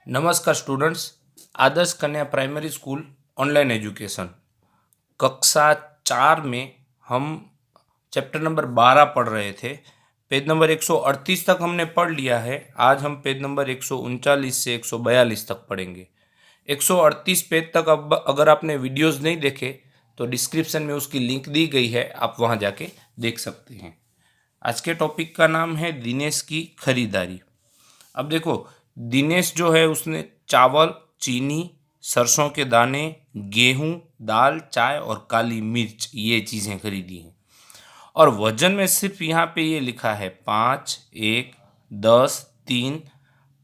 नमस्कार स्टूडेंट्स। आदर्श कन्या primary school online education कक्षा 4 में हम चैप्टर नंबर 12 पढ़ रहे थे। पेज नंबर 138 तक हमने पढ़ लिया है। आज हम पेज नंबर 139 से 142 तक पढ़ेंगे। 138 पेज तक अब अगर आपने वीडियोस नहीं देखे तो डिस्क्रिप्शन में उसकी लिंक दी गई है, आप वहां जाके देख सकते हैं। आज के टॉपिक का नाम है दिनेश की खरीदारी। अब देखो, दिनेश जो है उसने चावल, चीनी, सरसों के दाने, गेहूं, दाल, चाय और काली मिर्च ये चीज़ें खरीदी हैं। और वजन में सिर्फ यहाँ पे ये लिखा है 5, 1, 10, 3,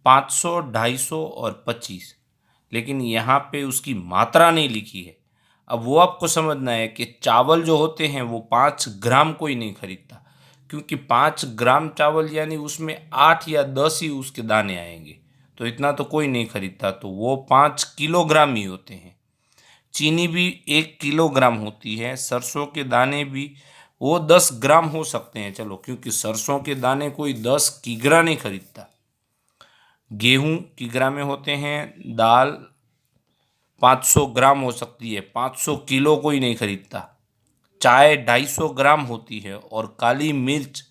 500, 250 और 25, लेकिन यहाँ पे उसकी मात्रा नहीं लिखी है। अब वो आपको समझना है कि चावल जो होते हैं वो 5 ग्राम कोई नहीं खरीदता, क्योंकि 5 ग्राम चावल यानी उसमें 8 या 10 ही उसके दाने आएंगे, तो इतना तो कोई नहीं खरीदता, तो वो 5 किलोग्राम ही होते हैं। चीनी भी 1 किलोग्राम होती है। सरसों के दाने भी वो 10 ग्राम हो सकते हैं, चलो, क्योंकि सरसों के दाने कोई 10 किग्रा नहीं खरीदता। गेहूं किग्रा में होते हैं। दाल 500 ग्राम हो सकती है, 500 किलो कोई नहीं खरीदता। चाय 250 ग्राम होती है। और काली मिर्च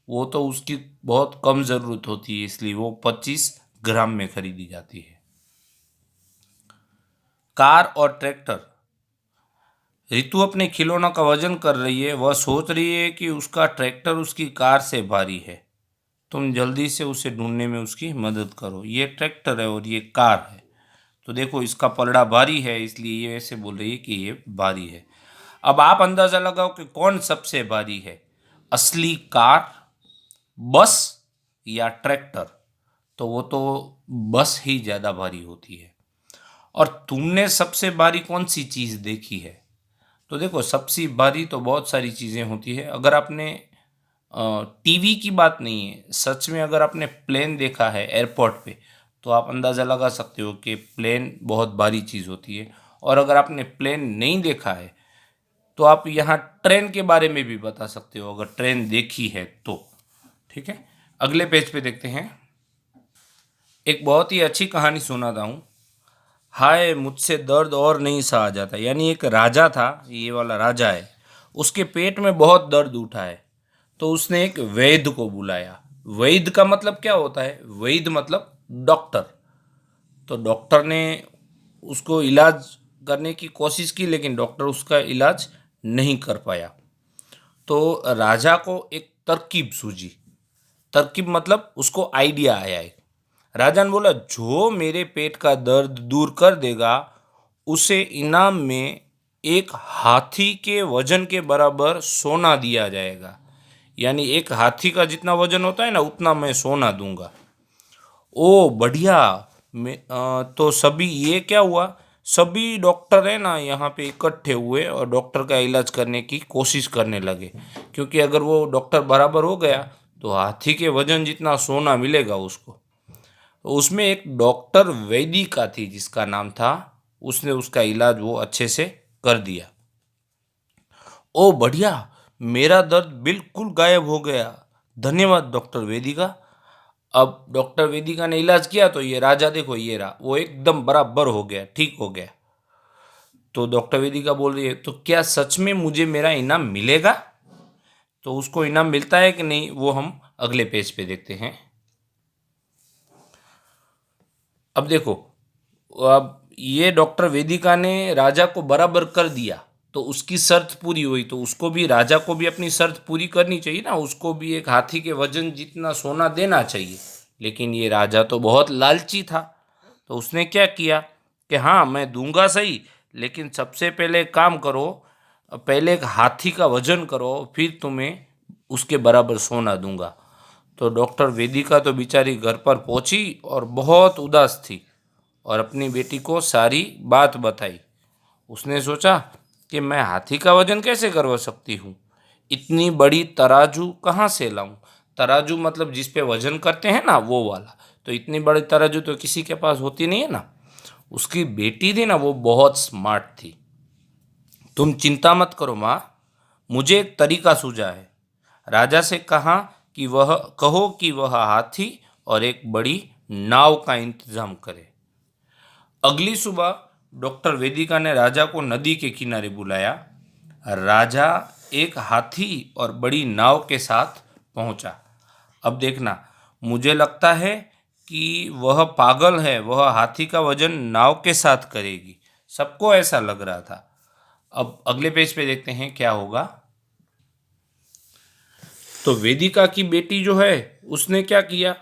वो तो उसकी बहुत कम ज़रूरत होती है, इसलिए वो 25 ग्राम में खरीदी जाती है। कार और ट्रैक्टर। रितु अपने खिलौनों का वजन कर रही है। वह सोच रही है कि उसका ट्रैक्टर उसकी कार से भारी है। तुम जल्दी से उसे ढूंढने में उसकी मदद करो। ये ट्रैक्टर है और ये कार है, तो देखो इसका पलड़ा भारी है, इसलिए ये ऐसे बोल रही है कि ये भारी है। अब आप अंदाजा लगाओ कि कौन सबसे भारी है, असली कार, बस या ट्रैक्टर। तो वो तो बस ही ज़्यादा भारी होती है। और तुमने सबसे भारी कौन सी चीज़ देखी है? तो देखो, सबसे भारी तो बहुत सारी चीज़ें होती है। अगर आपने टीवी की बात नहीं है, सच में अगर आपने प्लेन देखा है एयरपोर्ट पे, तो आप अंदाज़ा लगा सकते हो कि प्लेन बहुत भारी चीज़ होती है। और अगर आपने प्लेन नहीं देखा है तो आप यहाँ ट्रेन के बारे में भी बता सकते हो, अगर ट्रेन देखी है तो। ठीक है, अगले पेज पे देखते हैं। एक बहुत ही अच्छी कहानी सुनाता हूँ। हाय, मुझसे दर्द और नहीं सहा जाता। यानी एक राजा था, ये वाला राजा है, उसके पेट में बहुत दर्द उठा है, तो उसने एक वैद्य को बुलाया। वैद्य का मतलब क्या होता है? वैद्य मतलब डॉक्टर। तो डॉक्टर ने उसको इलाज करने की कोशिश की, लेकिन डॉक्टर उसका इलाज नहीं कर पाया। तो राजा को एक तरकीब सूझी। तरकीब मतलब उसको आइडिया आया है। राजा ने बोला, जो मेरे पेट का दर्द दूर कर देगा उसे इनाम में एक हाथी के वजन के बराबर सोना दिया जाएगा। यानी एक हाथी का जितना वजन होता है ना, उतना मैं सोना दूंगा। ओ बढ़िया। तो सभी, ये क्या हुआ, सभी डॉक्टर है ना यहाँ पे इकट्ठे हुए और डॉक्टर का इलाज करने की कोशिश करने लगे, क्योंकि अगर वो डॉक्टर बराबर हो गया तो हाथी के वजन जितना सोना मिलेगा उसको। तो उसमें एक डॉक्टर वैदिका थी जिसका नाम था, उसने उसका इलाज वो अच्छे से कर दिया। ओ बढ़िया, मेरा दर्द बिल्कुल गायब हो गया, धन्यवाद डॉक्टर वेदिका। अब डॉक्टर वेदिका ने इलाज किया तो ये राजा, देखो ये रहा, वो एकदम बराबर हो गया, ठीक हो गया। तो डॉक्टर वेदिका बोल रही है, तो क्या सच में मुझे मेरा इनाम मिलेगा? तो उसको इनाम मिलता है कि नहीं, वो हम अगले पेज पे देखते हैं। अब देखो, अब ये डॉक्टर वेदिका ने राजा को बराबर कर दिया, तो उसकी शर्त पूरी हुई, तो उसको भी, राजा को भी अपनी शर्त पूरी करनी चाहिए ना, उसको भी एक हाथी के वजन जितना सोना देना चाहिए। लेकिन ये राजा तो बहुत लालची था, तो उसने क्या किया कि हाँ मैं दूंगा सही, लेकिन सबसे पहले काम करो, पहले एक हाथी का वजन करो, फिर तुम्हें उसके बराबर सोना दूंगा। तो डॉक्टर वेदिका तो बेचारी घर पर पहुंची और बहुत उदास थी और अपनी बेटी को सारी बात बताई। उसने सोचा कि मैं हाथी का वजन कैसे करवा सकती हूँ, इतनी बड़ी तराजू कहाँ से लाऊं। तराजू मतलब जिस पे वजन करते हैं ना, वो वाला। तो इतनी बड़ी तराजू तो किसी के पास होती नहीं है ना। उसकी बेटी थी ना, वो बहुत स्मार्ट थी। तुम चिंता मत करो माँ, मुझे एक तरीका सूझा है। राजा से कहो कि वह हाथी और एक बड़ी नाव का इंतजाम करे। अगली सुबह डॉक्टर वेदिका ने राजा को नदी के किनारे बुलाया। राजा एक हाथी और बड़ी नाव के साथ पहुंचा। अब देखना, मुझे लगता है कि वह पागल है, वह हाथी का वजन नाव के साथ करेगी। सबको ऐसा लग रहा था। अब अगले पेज पे देखते हैं क्या होगा। तो वेदिका की बेटी जो है उसने क्या किया,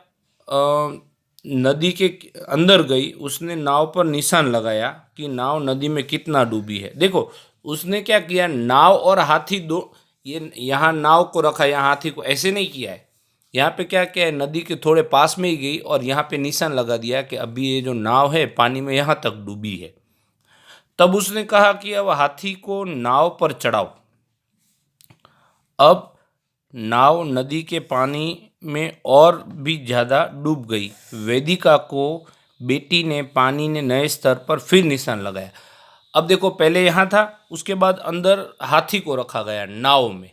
नदी के अंदर गई। उसने नाव पर निशान लगाया कि नाव नदी में कितना डूबी है। देखो उसने क्या किया, नाव और हाथी दो, ये यहाँ नाव को रखा, यहाँ हाथी को, ऐसे नहीं किया है। यहाँ पे क्या किया है, नदी के थोड़े पास में ही गई और यहाँ पे निशान लगा दिया कि अभी ये जो नाव है पानी में यहाँ तक डूबी है। तब उसने कहा कि अब हाथी को नाव पर चढ़ाओ। अब नाव नदी के पानी में और भी ज़्यादा डूब गई। वेदिका को बेटी ने पानी ने नए स्तर पर फिर निशान लगाया। अब देखो पहले यहाँ था, उसके बाद अंदर हाथी को रखा गया नाव में।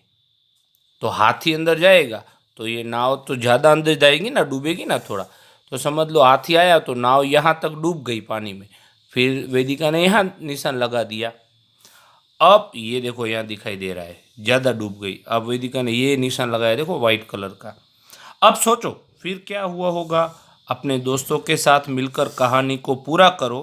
तो हाथी अंदर जाएगा तो ये नाव तो ज़्यादा अंदर जाएगी ना, डूबेगी ना थोड़ा। तो समझ लो हाथी आया तो नाव यहाँ तक डूब गई पानी में। फिर वेदिका ने यहाँ निशान लगा दिया। अब ये देखो यहाँ दिखाई दे रहा है ज़्यादा डूब गई। अब वेदिका ने ये निशान लगाया, देखो वाइट कलर का। अब सोचो फिर क्या हुआ होगा। अपने दोस्तों के साथ मिलकर कहानी को पूरा करो।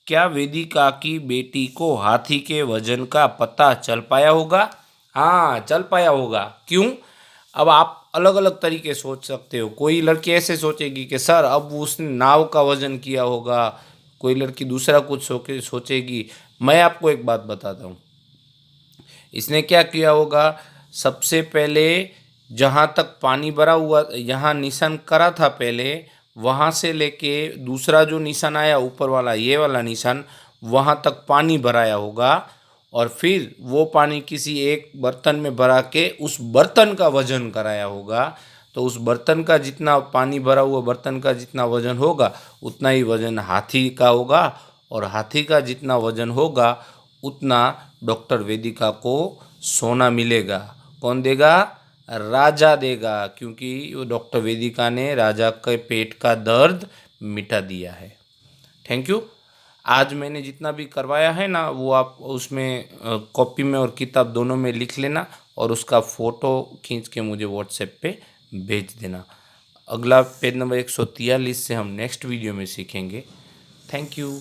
क्या वेदिका की बेटी को हाथी के वजन का पता चल पाया होगा? हाँ, चल पाया होगा। क्यों? अब आप अलग अलग तरीके सोच सकते हो। कोई लड़की ऐसे सोचेगी कि सर अब उसने नाव का वजन किया होगा, कोई लड़की दूसरा कुछ सोचेगी। मैं आपको एक बात बताता हूँ, इसने क्या किया होगा, सबसे पहले जहाँ तक पानी भरा हुआ, यहाँ निशान करा था पहले, वहाँ से लेके दूसरा जो निशान आया ऊपर वाला, ये वाला निशान, वहाँ तक पानी भराया होगा। और फिर वो पानी किसी एक बर्तन में भरा के उस बर्तन का वजन कराया होगा। तो उस बर्तन का जितना पानी भरा हुआ बर्तन का जितना वजन होगा उतना ही वजन हाथी का होगा। और हाथी का जितना वजन होगा उतना डॉक्टर वेदिका को सोना मिलेगा। कौन देगा? राजा देगा, क्योंकि वो डॉक्टर वेदिका ने राजा के पेट का दर्द मिटा दिया है। Thank you. आज मैंने जितना भी करवाया है ना वो आप उसमें कॉपी में और किताब दोनों में लिख लेना और उसका फ़ोटो खींच के मुझे व्हाट्सएप पे भेज देना। अगला पेज नंबर 143 से हम नेक्स्ट वीडियो में सीखेंगे। Thank you.